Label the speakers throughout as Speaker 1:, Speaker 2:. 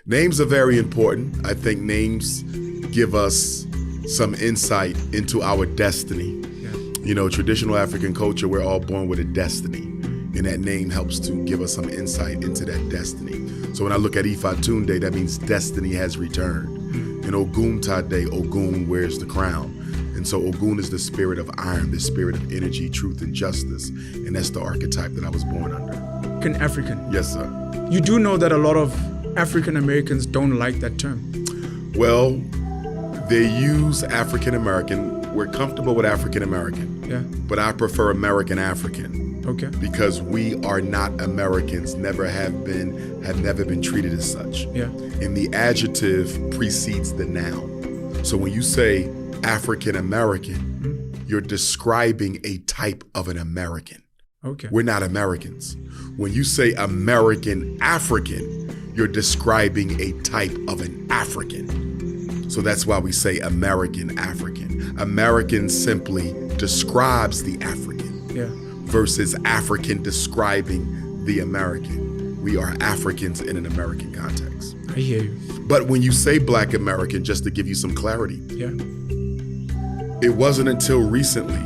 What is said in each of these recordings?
Speaker 1: Names are very important. I think names give us some insight into our destiny.
Speaker 2: Yeah.
Speaker 1: You know, traditional African culture, we're all born with a destiny, and that name helps to give us some insight into that destiny. So when I look at Ifatunde, that means destiny has returned. And Ogun Tade, Ogun wears the crown. And so Ogun is the spirit of iron, the spirit of energy, truth, and justice. And that's the archetype that I was born under.
Speaker 2: African.
Speaker 1: Yes, sir.
Speaker 2: You do know that a lot of African Americans don't like that term.
Speaker 1: Well, they use African American. We're comfortable with African American.
Speaker 2: Yeah.
Speaker 1: But I prefer American African.
Speaker 2: Okay.
Speaker 1: Because we are not Americans, never have never been treated as such.
Speaker 2: Yeah.
Speaker 1: And the adjective precedes the noun. So when you say African American, you're describing a type of an American.
Speaker 2: Okay.
Speaker 1: We're not Americans. When you say American African, you're describing a type of an African. So that's why we say American African. American simply describes the African.
Speaker 2: Yeah.
Speaker 1: Versus African describing the American. We are Africans in an American context.
Speaker 2: I hear you.
Speaker 1: But when you say Black American, just to give you some clarity,
Speaker 2: Yeah.
Speaker 1: it wasn't until recently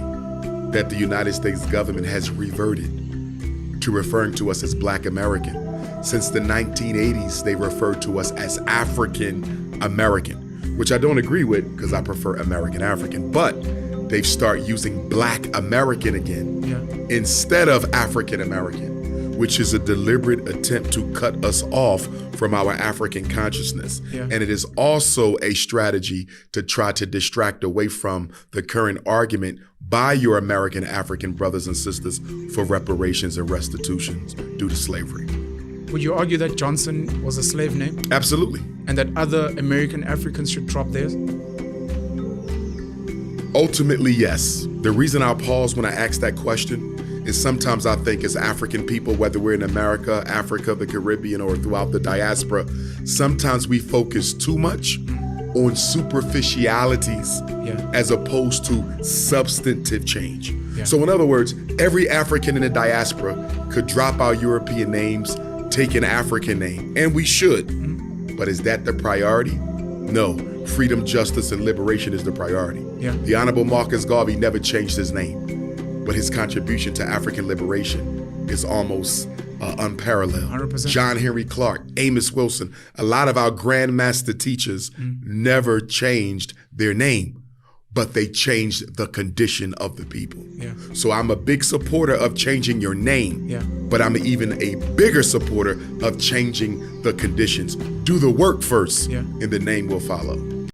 Speaker 1: that the United States government has reverted to referring to us as Black American. Since the 1980s, they referred to us as African American, which I don't agree with because I prefer American African, but they've started using Black American again instead of African American, which is a deliberate attempt to cut us off from our African consciousness.
Speaker 2: Yeah.
Speaker 1: And it is also a strategy to try to distract away from the current argument by your American African brothers and sisters for reparations and restitutions due to slavery.
Speaker 2: Would you argue that Johnson was a slave name?
Speaker 1: Absolutely.
Speaker 2: And that other American Africans should drop theirs?
Speaker 1: Ultimately, yes. The reason I pause when I ask that question is sometimes I think as African people, whether we're in America, Africa, the Caribbean, or throughout the diaspora, sometimes we focus too much on superficialities as opposed to substantive change.
Speaker 2: Yeah.
Speaker 1: So in other words, every African in the diaspora could drop our European names, take an African name, and we should. But is that the priority? No. Freedom, justice, and liberation is the priority.
Speaker 2: Yeah.
Speaker 1: The Honorable Marcus Garvey never changed his name, but his contribution to African liberation is almost unparalleled.
Speaker 2: 100%.
Speaker 1: John Henry Clark, Amos Wilson, a lot of our grandmaster teachers never changed their name, but they changed the condition of the people.
Speaker 2: Yeah.
Speaker 1: So I'm a big supporter of changing your name, but I'm even a bigger supporter of changing the conditions. Do the work first, and the name will follow.